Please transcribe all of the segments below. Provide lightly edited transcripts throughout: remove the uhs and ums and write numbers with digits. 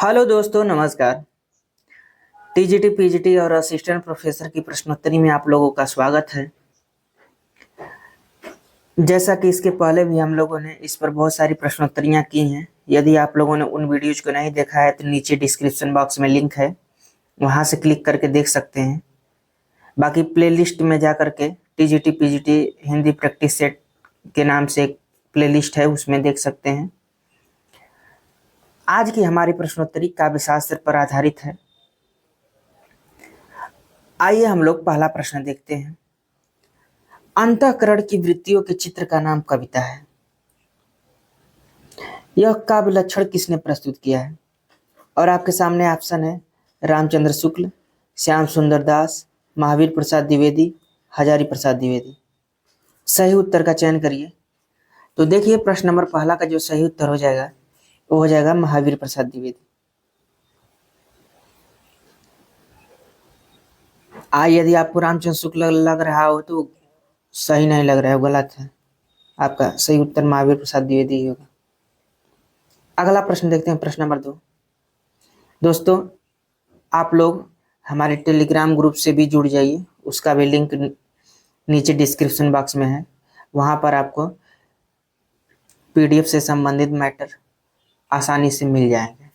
Hello दोस्तों, नमस्कार। TGT, PGT और असिस्टेंट प्रोफेसर की प्रश्नोत्तरी में आप लोगों का स्वागत है। जैसा कि इसके पहले भी हम लोगों ने इस पर बहुत सारी प्रश्नोत्तरियां की हैं। यदि आप लोगों ने उन वीडियोज को नहीं देखा है तो नीचे डिस्क्रिप्शन बॉक्स में लिंक है, वहां से क्लिक करके देख सकते हैं। बाकी प्लेलिस्ट में जा करके TGT PGT Hindi practice set के नाम से एक प्लेलिस्ट है, उसमें देख सकते हैं। आज की हमारी प्रश्नोत्तरी काव्य शास्त्र पर आधारित है। आइए हम लोग पहला प्रश्न देखते हैं। अंतःकरण की वृत्तियों के चित्र का नाम कविता है। यह काव्य लक्षण किसने प्रस्तुत किया है? और आपके सामने ऑप्शन है रामचंद्र शुक्ल, श्याम सुंदर दास, महावीर प्रसाद द्विवेदी, हजारी प्रसाद द्विवेदी। सही उत्तर का चयन करिए। तो देखिए, प्रश्न नंबर पहला का जो सही उत्तर हो जाएगा वो हो जाएगा महावीर प्रसाद द्विवेदी। यदि आपको रामचंद्र शुक्ल लग रहा हो तो सही नहीं लग रहा है, गलत है। आपका सही उत्तर महावीर प्रसाद द्विवेदी ही होगा। अगला प्रश्न देखते हैं, प्रश्न नंबर 2। दोस्तों, आप लोग हमारे टेलीग्राम ग्रुप से भी जुड़ जाइए, उसका भी लिंक नीचे डिस्क्रिप्शन बॉक्स में है। वहां पर आपको पीडीएफ से संबंधित मैटर आसानी से मिल जाएंगे।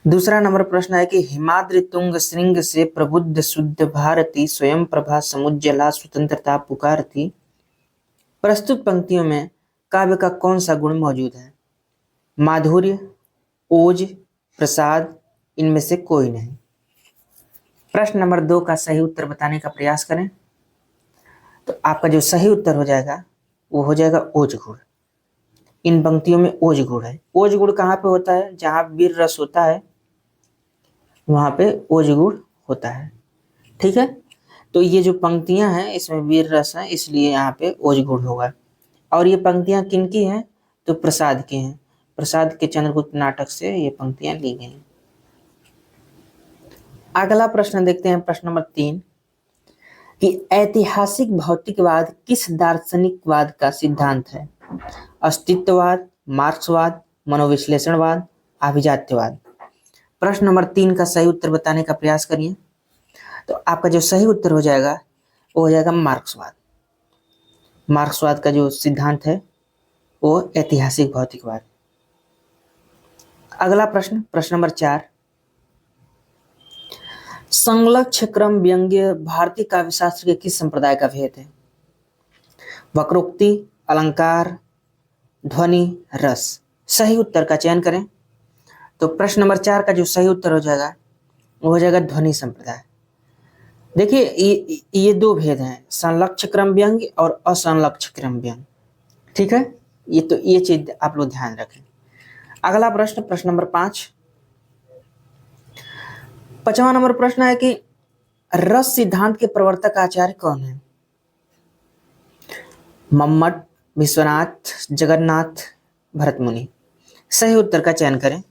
दूसरा नंबर प्रश्न है कि हिमाद्रि तुंग श्रृंग से प्रबुद्ध शुद्ध भारती स्वयं प्रभा समुज्जला स्वतंत्रता पुकारती। प्रस्तुत पंक्तियों में काव्य का कौन सा गुण मौजूद है? माधुर्य, ओज, प्रसाद, इनमें से कोई नहीं। प्रश्न नंबर 2 का सही उत्तर बताने का प्रयास करें। तो आपका जो सही उत्तर हो जाएगा वो हो जाएगा ओज गुण। इन पंक्तियों में ओज गुण है। ओज गुण कहाँ पे होता है? जहां वीर रस होता है वहां पे ओज गुण होता है। ठीक है, तो ये जो पंक्तियां हैं इसमें वीर रस है, इसलिए यहाँ पे ओज गुण होगा। और ये पंक्तियां किनकी हैं? तो प्रसाद की हैं। प्रसाद के चंद्रगुप्त नाटक से ये पंक्तियां ली गई। अगला प्रश्न देखते हैं, प्रश्न नंबर 3 कि ऐतिहासिक भौतिकवाद किस दार्शनिकवाद का सिद्धांत है? अस्तित्ववाद, मार्क्सवाद, मनोविश्लेषणवाद, अभिजात्यवाद। प्रश्न नंबर 3 का सही उत्तर बताने का प्रयास करिए। तो आपका जो सही उत्तर हो जाएगा वो हो जाएगा मार्क्सवाद। मार्क्सवाद का जो सिद्धांत है वो ऐतिहासिक भौतिकवाद। अगला प्रश्न, प्रश्न नंबर 4। संलक्ष्य क्रम व्यंग्य भारतीय काव्यशास्त्र के किस संप्रदाय का भेद है? वक्रोक्ति, अलंकार, ध्वनि, रस। सही उत्तर का चयन करें। तो प्रश्न नंबर 4 का जो सही उत्तर हो जाएगा वो हो जाएगा ध्वनि संप्रदाय। देखिए, ये दो भेद हैं, संलक्ष्य क्रम व्यंग्य और असंलक्ष्य क्रम व्यंग्य। ठीक है, ये चीज आप लोग ध्यान रखें। अगला प्रश्न, प्रश्न नंबर 5। 5वां नंबर प्रश्न है कि रस सिद्धांत के प्रवर्तक आचार्य कौन है? मम्मट, विश्वनाथ, जगन्नाथ, भरत मुनि। सही उत्तर का चयन करें।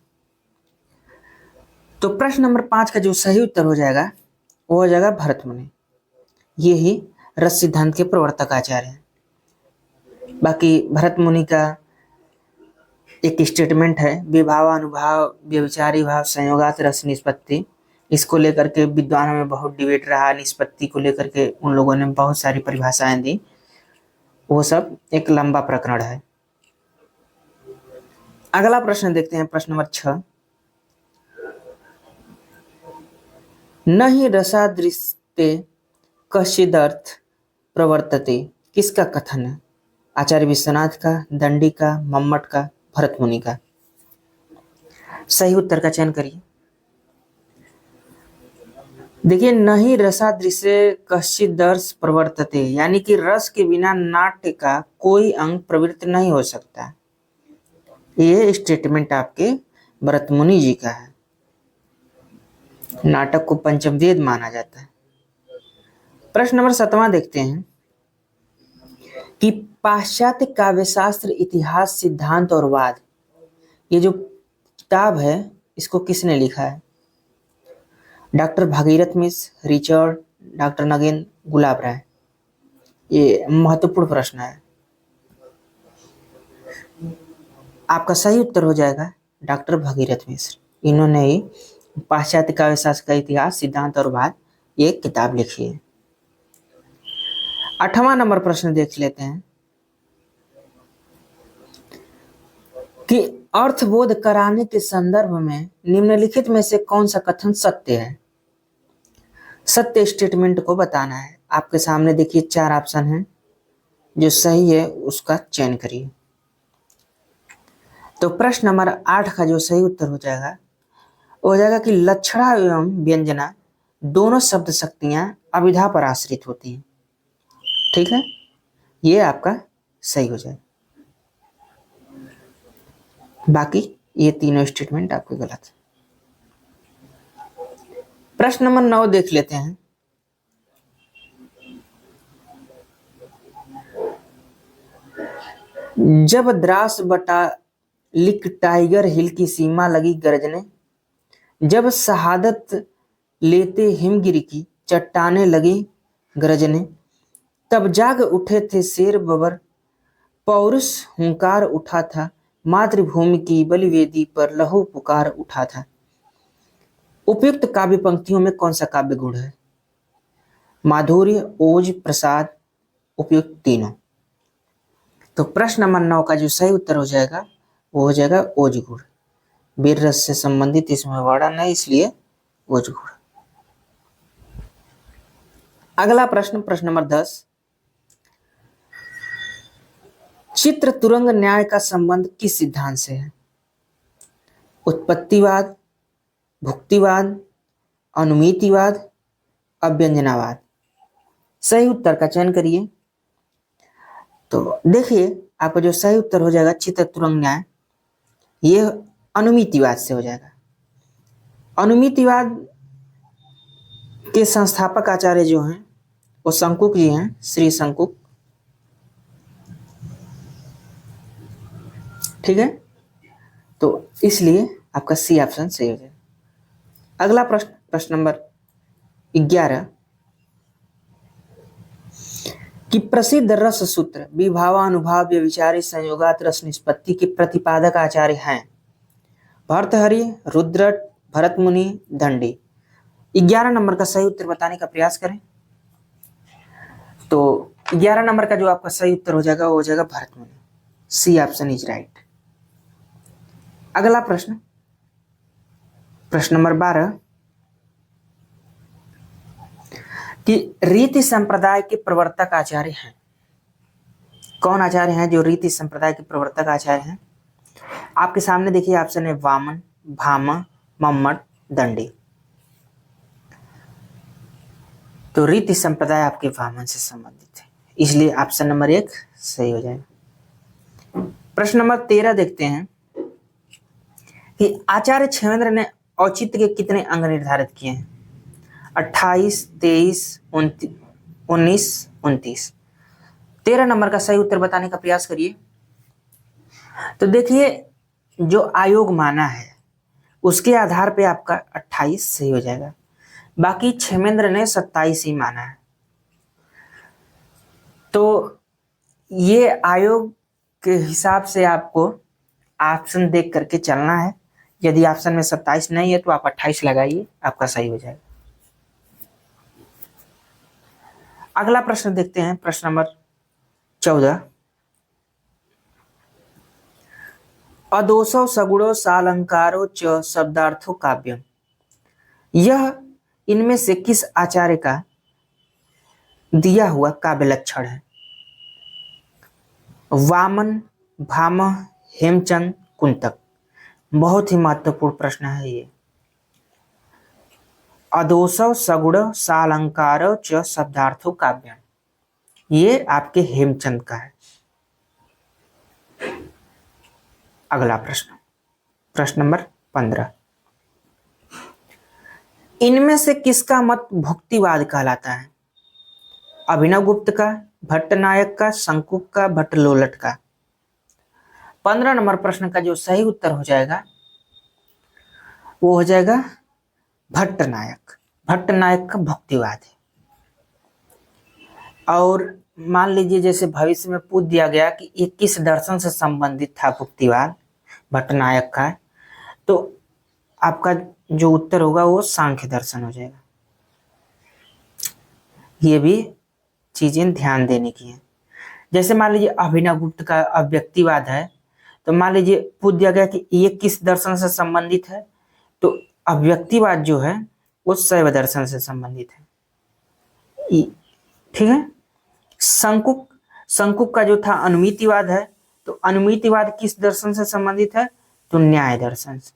तो प्रश्न नंबर 5 का जो सही उत्तर हो जाएगा वो हो जाएगा भरत मुनि। ये ही रस सिद्धांत के प्रवर्तक आचार्य हैं। बाकी भरत मुनि का एक स्टेटमेंट है, विभावानुभाव व्यभिचारी भाव संयोगात रस निष्पत्ति। इसको लेकर के विद्वानों में बहुत डिबेट रहा। निष्पत्ति को लेकर के उन लोगों ने बहुत सारी परिभाषाएं दी। वो सब एक लंबा प्रकरण है। अगला प्रश्न देखते हैं, प्रश्न नंबर 6। न ही रसादृष्टे कश्चिदर्थ प्रवर्तते, किसका कथन है? आचार्य विश्वनाथ का, दंडी का, मम्मट का, भरत मुनि का। सही उत्तर का चयन करिए। देखिए, न ही रसादृश्य कश्चिदर्थ प्रवर्तते, यानी कि रस के बिना नाट्य का कोई अंग प्रवृत्त नहीं हो सकता। ये स्टेटमेंट आपके भरत मुनि जी का है। नाटक को पंचम वेद माना जाता है। प्रश्न नंबर 7वां देखते हैं कि पाश्चात्य काव्यशास्त्र इतिहास सिद्धांत और वाद, ये जो किताब है इसको किसने लिखा है? डॉक्टर भागीरथ मिश्र, रिचर्ड, डॉक्टर नगेन, गुलाब राय। ये महत्वपूर्ण प्रश्न है। आपका सही उत्तर हो जाएगा डॉक्टर भगीरथ मिश्र। इन्होंने ही पाश्चात्य काव्य शास्त्र का इतिहास, सिद्धांत और वाद ये किताब लिखी है। 8वां नंबर प्रश्न देख लेते हैं कि अर्थबोध कराने के संदर्भ में निम्नलिखित में से कौन सा कथन सत्य है। सत्य स्टेटमेंट को बताना है। आपके सामने देखिए 4 ऑप्शन हैं, जो सही है उसका चयन करिए। तो प्रश्न नंबर 8 का जो सही उत्तर हो जाएगा वो हो जाएगा कि लक्षणा एवं व्यंजना दोनों शब्द शक्तियां अभिधा पर आश्रित होती हैं। ठीक है, ये आपका सही हो जाएगा। बाकी ये तीनों स्टेटमेंट आपके गलत है। प्रश्न नंबर 9 देख लेते हैं। जब द्रास बटा लिक टाइगर हिल की सीमा लगी गरजने, जब शहादत लेते हिमगिरी की चट्टाने लगी गरजने, तब जाग उठे थे शेर बबर, पौरुष हुंकार उठा था, मातृभूमि की बलिवेदी पर लहू पुकार उठा था। उपयुक्त काव्य पंक्तियों में कौन सा काव्य गुण है। माधुर्य, ओज, प्रसाद, उपयुक्त तीनों। तो प्रश्न नंबर 9 का जो सही उत्तर हो जाएगा वो हो जाएगा ओज गुण। वीर रस से संबंधित इसमें वर्णन है, इसलिए ओज गुण। अगला प्रश्न, प्रश्न नंबर 10। चित्र तुरंग न्याय का संबंध किस सिद्धांत से है। उत्पत्तिवाद, भुक्तिवाद, अनुमितिवाद, अव्यंजनावाद। सही उत्तर का चयन करिए। तो देखिए आपका जो सही उत्तर हो जाएगा चित्र तुरंग न्याय, ये अनुमितिवाद से हो जाएगा। अनुमितिवाद के संस्थापक आचार्य जो हैं वो शंकुक जी हैं, श्री शंकुक। ठीक है, तो इसलिए आपका सी ऑप्शन सही हो जाएगा। अगला प्रश्न, प्रश्न नंबर 11 कि प्रसिद्ध रस सूत्र विभावानुभाव व्यभिचारी संयोगात रस निष्पत्ति के प्रतिपादक आचार्य हैं। भर्तहरि, रुद्रट, भरत मुनि, दंडी। 11 नंबर का सही उत्तर बताने का प्रयास करें। तो 11 नंबर का जो आपका सही उत्तर हो जाएगा वो हो जाएगा Bharat Muni. C option is right. अगला प्रश्न, प्रश्न नंबर 12 कि रीति संप्रदाय के प्रवर्तक आचार्य हैं। कौन आचार्य हैं जो रीति संप्रदाय के प्रवर्तक आचार्य हैं। आपके सामने देखिए ऑप्शन है वामन, भामा, मम्मट, दंडी। तो रीति संप्रदाय आपके वामन से संबंधित है, इसलिए ऑप्शन नंबर 1 सही हो जाएगा। प्रश्न नंबर 13 देखते हैं कि आचार्य क्षेमेंद्र ने औचित्य के कितने अंग निर्धारित किए हैं। 28, 23, 19, 29। 13 नंबर का सही उत्तर बताने का प्रयास करिए। तो देखिए जो आयोग माना है उसके आधार पे आपका 28 सही हो जाएगा। बाकी क्षेमेंद्र ने 27 ही माना है। तो ये आयोग के हिसाब से आपको ऑप्शन देख करके चलना है। यदि ऑप्शन में 27 नहीं है तो आप 28 लगाइए, आपका सही हो जाएगा। अगला प्रश्न देखते हैं, प्रश्न नंबर 14। अदोषो सगुणो सालंकारो च शब्दार्थो काव्यम। यह इनमें से किस आचार्य का दिया हुआ काव्य लक्षण है। वामन, भामह, हेमचंद, कुंतक। बहुत ही महत्वपूर्ण प्रश्न है ये। अदोषो सगुण सालंकारो च शब्दार्थो काव्यम, ये आपके हेमचंद का है। अगला प्रश्न, प्रश्न नंबर 15। इनमें से किसका मत भुक्तिवाद कहलाता है। अभिनव गुप्त का, भट्टनायक का, शंकुक का, भट्टलोलट का। 15 नंबर प्रश्न का जो सही उत्तर हो जाएगा वो हो जाएगा भट्टनायक। भट्टनायक का भुक्तिवाद है। और मान लीजिए जैसे भविष्य में पूछ दिया गया कि ये किस दर्शन से संबंधित था भुक्तिवाद, भट्टनायक का है। तो आपका जो उत्तर होगा वो सांख्य दर्शन हो जाएगा। ये भी चीजें ध्यान देने की है। जैसे मान लीजिए अभिनवगुप्त का अव्यक्तिवाद है, तो मान लीजिए पूछ दिया गया कि ये किस दर्शन से संबंधित है, तो अव्यक्तिवाद जो है वो शैव दर्शन से संबंधित है। ठीक है। शंकुक का जो था अनुमितिवाद है, तो अनुमितिवाद किस दर्शन से संबंधित है, तो न्याय दर्शन से।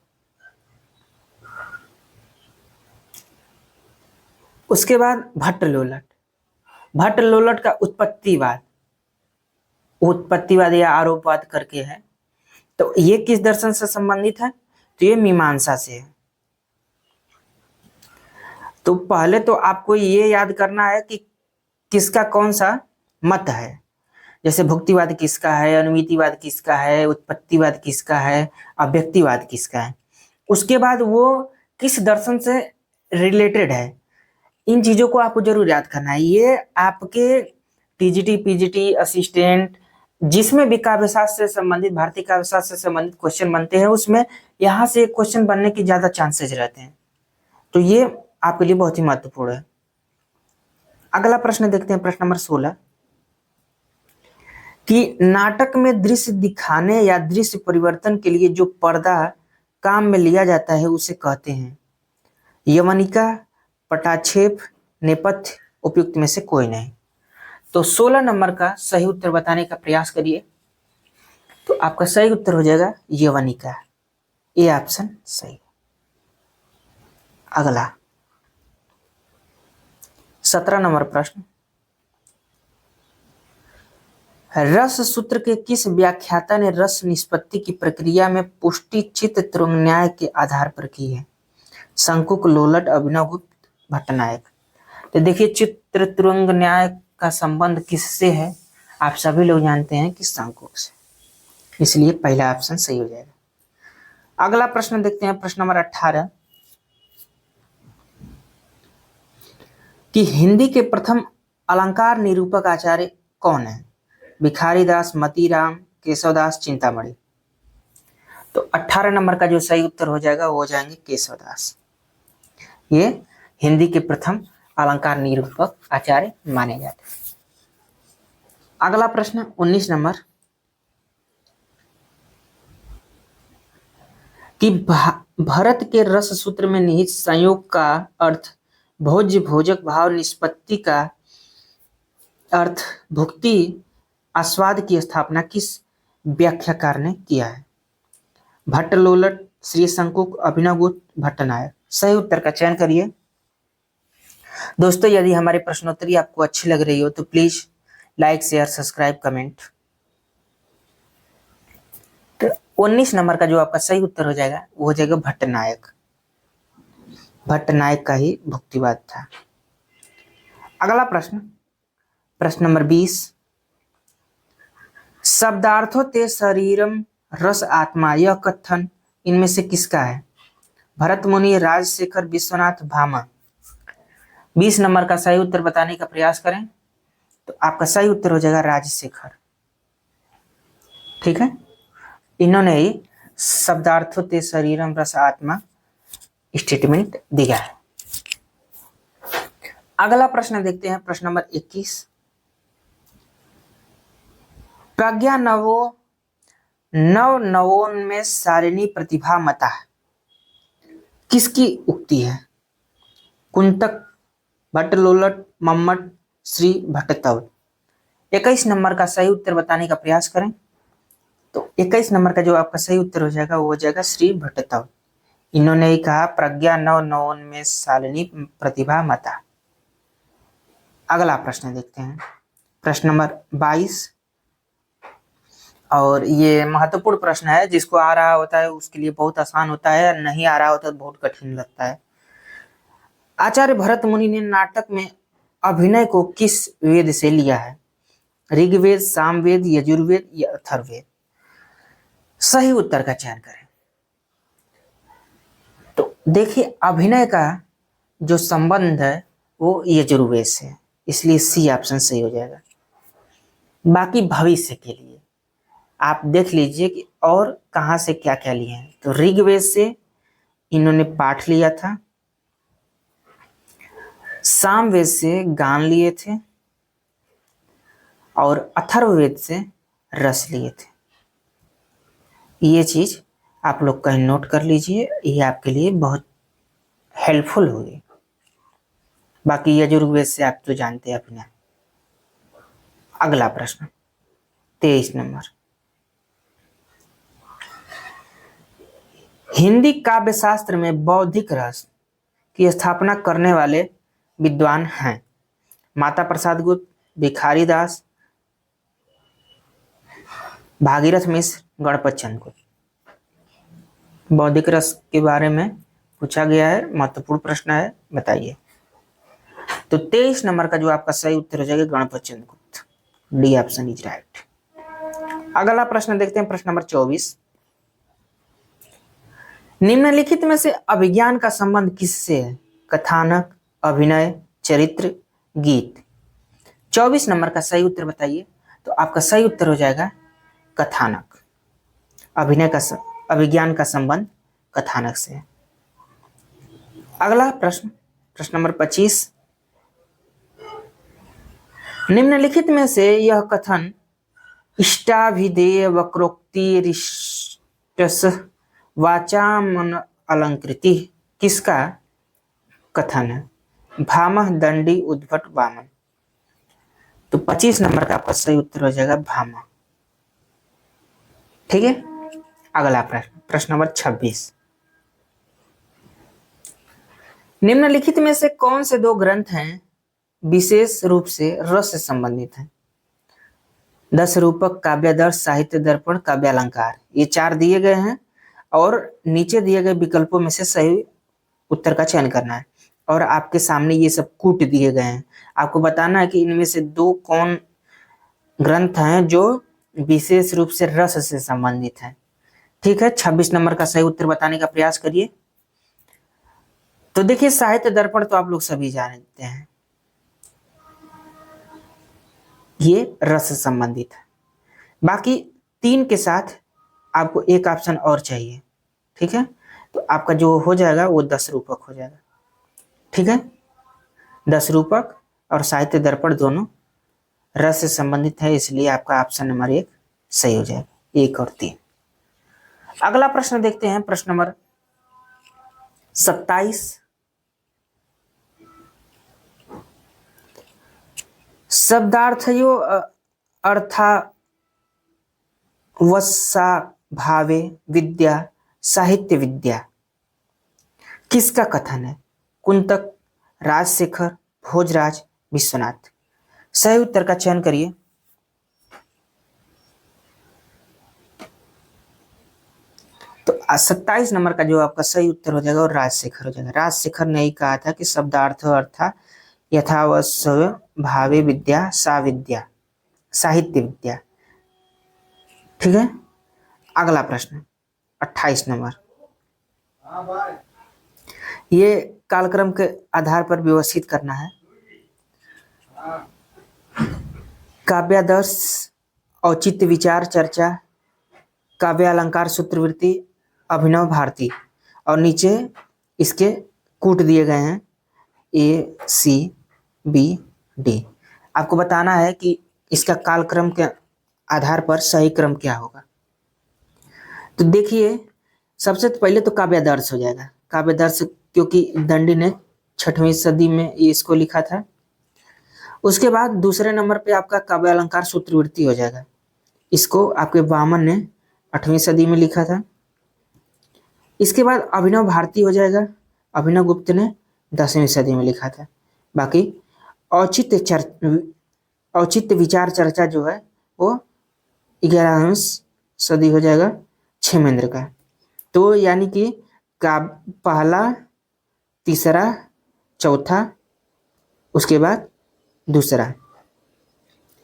उसके बाद भट्ट लोलट का उत्पत्तिवाद या आरोपवाद करके है, तो ये किस दर्शन से संबंधित है, तो ये मीमांसा से है। तो पहले तो आपको ये याद करना है कि किसका कौन सा मत है, जैसे भुक्तिवाद किसका है, अनुमितिवाद किसका है, उत्पत्तिवाद किसका है, अव्यक्तिवाद किसका है। उसके बाद वो किस दर्शन से रिलेटेड है, इन चीजों को आपको जरूर याद करना है। ये आपके टीजीटी पीजीटी असिस्टेंट जिसमें भी काव्यशास्त्र से संबंधित, भारतीय काव्यशास्त्र से संबंधित क्वेश्चन बनते हैं, उसमें यहाँ से क्वेश्चन बनने की ज्यादा चांसेस रहते हैं। तो ये आपके लिए बहुत ही महत्वपूर्ण है। अगला प्रश्न देखते हैं, प्रश्न नंबर 16 कि नाटक में दृश्य दिखाने या दृश्य परिवर्तन के लिए जो पर्दा काम में लिया जाता है उसे कहते हैं यवनिका, पटाक्षेप, नेपथ्य, उपयुक्त में से कोई नहीं। तो 16 नंबर का सही उत्तर बताने का प्रयास करिए। तो आपका सही उत्तर हो जाएगा यवनिका, ये ऑप्शन सही। अगला 17 नंबर प्रश्न, रस सूत्र के किस व्याख्याता ने रस निष्पत्ति की प्रक्रिया में पुष्टि चित्त तुरंग न्याय के आधार पर की है? शंकुक, लोलट, अभिनवगुप्त, भट्टनायक। तो देखिए चित्र तुरंग न्याय का संबंध किससे है, आप सभी लोग जानते हैं कि शंकुक से, इसलिए पहला ऑप्शन सही हो जाएगा। अगला प्रश्न देखते हैं, प्रश्न नंबर 18 कि हिंदी के प्रथम अलंकार निरूपक आचार्य कौन है? भिखारीदास, मतीराम, केशवदास, चिंतामणि। तो 18 नंबर का जो सही उत्तर हो जाएगा वो हो जाएंगे केशवदास। ये हिंदी के प्रथम अलंकार निरूपक आचार्य माने जाते हैं। अगला प्रश्न 19 नंबर कि भरत के रस सूत्र में निहित संयोग का अर्थ भोज्य भोजक भाव निष्पत्ति का अर्थ भुक्ति आस्वाद की स्थापना किस व्याख्याकार ने किया है? भट्ट, लोलट, श्री शंकुक, अभिनवगुप्त, भट्टनायक। सही उत्तर का चयन करिए। दोस्तों यदि हमारी प्रश्नोत्तरी आपको अच्छी लग रही हो तो please like, share, subscribe, comment. तो 19 नंबर का जो आपका सही उत्तर हो जाएगा वो हो जाएगा भट्टनायक। भट्टनायक का ही भुक्तिवाद था। अगला प्रश्न, प्रश्न नंबर 20 शब्दार्थों ते शरीरम रस आत्मा, यह कथन इनमें से किसका है? भरत मुनि, राजशेखर, विश्वनाथ, भामा। 20 नंबर का सही उत्तर बताने का प्रयास करें। तो आपका सही उत्तर हो जाएगा राजशेखर। ठीक है, इन्होंने ही शब्दार्थों ते शरीरम रस आत्मा स्टेटमेंट दिया है। अगला प्रश्न देखते हैं, प्रश्न नंबर 21 प्रज्ञा नवोन्मेष शालिनी प्रतिभा मता किसकी उक्ति है? कुंतक, भट्ट, लोलट, मम्मट, श्री भट्टतव। 21 नंबर का सही उत्तर बताने का प्रयास करें। तो 21 नंबर का जो आपका सही उत्तर हो जाएगा वो हो जाएगा श्री भट्टतव। इन्होंने ही कहा प्रज्ञा नवोन्मेष शालिनी प्रतिभा मता। अगला प्रश्न देखते हैं, प्रश्न नंबर 22 और ये महत्वपूर्ण प्रश्न है। जिसको आ रहा होता है उसके लिए बहुत आसान होता है, नहीं आ रहा होता तो बहुत कठिन लगता है। आचार्य भरत मुनि ने नाटक में अभिनय को किस वेद से लिया है? ऋग्वेद, सामवेद, यजुर्वेद या अथर्ववेद। सही उत्तर का चयन करें। तो देखिए अभिनय का जो संबंध है वो यजुर्वेद से है, इसलिए सी ऑप्शन सही हो जाएगा। बाकी भविष्य के लिए आप देख लीजिए कि और कहाँ से क्या क्या लिए हैं। तो ऋग्वेद से इन्होंने पाठ लिया था, सामवेद से गान लिए थे, और अथर्ववेद से रस लिए थे। ये चीज आप लोग कहीं नोट कर लीजिए, ये आपके लिए बहुत हेल्पफुल होगी। बाकी यजुर्वेद से आप तो जानते हैं अपने। अगला प्रश्न 23 नंबर, हिंदी काव्य शास्त्र में बौद्धिक रस की स्थापना करने वाले विद्वान हैं? माता प्रसाद गुप्त, भिखारी दास, भागीरथ मिश्र, गणपत चंद्र गुप्त। बौद्धिक रस के बारे में पूछा गया है, महत्वपूर्ण प्रश्न है, बताइए। तो 23 नंबर का जो आपका सही उत्तर हो जाएगा गणपत चंद्र गुप्त, डी ऑप्शन इज राइट। अगला प्रश्न देखते हैं, प्रश्न नंबर 24, निम्नलिखित में से अभिज्ञान का संबंध किससे है? कथानक, अभिनय, चरित्र, गीत। 24 नंबर का सही उत्तर बताइए। तो आपका सही उत्तर हो जाएगा कथानक। अभिज्ञान का संबंध कथानक से है। अगला प्रश्न, प्रश्न नंबर 25, निम्नलिखित में से यह कथन इष्टाभिधेय वक्रोक्तिरिष्टस वाचामन अलंकृति किसका कथन है? भामह, दंडी, उद्भट, वामन। तो 25 नंबर का आपका सही उत्तर हो जाएगा भामह। ठीक है। अगला प्रश्न, प्रश्न नंबर 26, निम्नलिखित में से कौन से दो ग्रंथ हैं विशेष रूप से रस से संबंधित हैं? दस रूपक, काव्यादर्श, साहित्य दर्पण, काव्यालंकार। ये 4 दिए गए हैं और नीचे दिए गए विकल्पों में से सही उत्तर का चयन करना है। और आपके सामने ये सब कूट दिए गए हैं, आपको बताना है कि इनमें से दो कौन ग्रंथ हैं जो विशेष रूप से रस से संबंधित हैं। ठीक है, 26 नंबर का सही उत्तर बताने का प्रयास करिए। तो देखिए, साहित्य दर्पण तो आप लोग सभी जानते हैं, ये रस से संबंधित है। बाकी 3 के साथ आपको एक ऑप्शन और चाहिए। ठीक है, तो आपका जो हो जाएगा वो 10 रूपक हो जाएगा। ठीक है, 10 रूपक और साहित्य दर्पण दोनों रस से संबंधित है, इसलिए आपका ऑप्शन नंबर 1 सही हो जाएगा, 1 और 3। अगला प्रश्न देखते हैं, प्रश्न नंबर 27, शब्दार्थयो अर्थावस्सा भावे विद्या साहित्य विद्या किसका कथन है? कुंतक, राजशेखर, भोजराज, विश्वनाथ। सही उत्तर का चयन करिए। तो 27 नंबर का जो आपका सही उत्तर हो जाएगा और राजशेखर हो जाएगा। राजशेखर ने ही कहा था कि शब्दार्थ अर्था यथावश्य भावे विद्या सा विद्या साहित्य विद्या। ठीक है। अगला प्रश्न 28 नंबर, ये कालक्रम के आधार पर व्यवस्थित करना है। काव्यादर्श, औचित्य विचार चर्चा, काव्यालंकार सूत्रवृत्ति, अभिनव भारती, और नीचे इसके कूट दिए गए हैं A, C, B, D। आपको बताना है कि इसका कालक्रम के आधार पर सही क्रम क्या होगा। तो देखिए, सबसे पहले तो काव्यादर्श हो जाएगा। काव्यादर्श क्योंकि दंडी ने 6वीं सदी में ये इसको लिखा था। उसके बाद दूसरे नंबर पे आपका काव्यालंकार सूत्रवृत्ति हो जाएगा। इसको आपके वामन ने 8वीं सदी में लिखा था। इसके बाद अभिनव भारती हो जाएगा, अभिनव गुप्त ने 10वीं सदी में लिखा था। बाकी औचित्य विचार चर्चा जो है वो 11वीं सदी हो जाएगा क्षेमेंद्र का। तो यानी कि पहला, तीसरा, चौथा, उसके बाद दूसरा,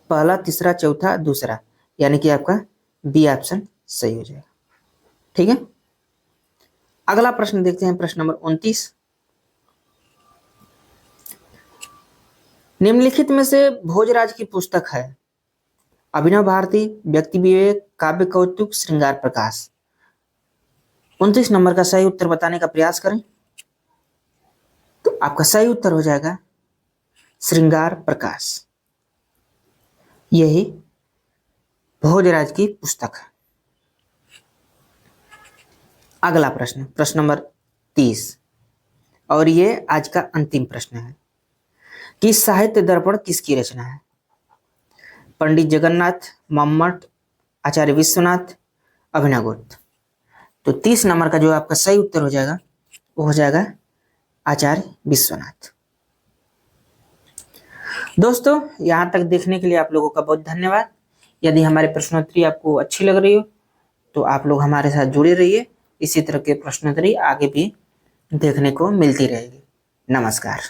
पहला, तीसरा, चौथा, दूसरा, यानी कि आपका बी ऑप्शन सही हो जाएगा। ठीक है। अगला प्रश्न देखते हैं, प्रश्न नंबर 29, निम्नलिखित में से भोजराज की पुस्तक है अभिनव भारती, व्यक्ति विवेक, काव्य कौतुक, श्रृंगार प्रकाश। 29 नंबर का सही उत्तर बताने का प्रयास करें। तो आपका सही उत्तर हो जाएगा श्रृंगार प्रकाश। यही भोजराज की पुस्तक है। अगला प्रश्न, प्रश्न नंबर 30, और ये आज का अंतिम प्रश्न है कि साहित्य दर्पण किसकी रचना है? पंडित जगन्नाथ, मम्मट, आचार्य विश्वनाथ, अभिनव गुप्त। तो 30 नंबर का जो आपका सही उत्तर हो जाएगा वो हो जाएगा आचार्य विश्वनाथ। दोस्तों, यहाँ तक देखने के लिए आप लोगों का बहुत धन्यवाद। यदि हमारे प्रश्नोत्तरी आपको अच्छी लग रही हो तो आप लोग हमारे साथ जुड़े रहिए। इसी तरह के प्रश्नोत्तरी आगे भी देखने को मिलती रहेगी। नमस्कार।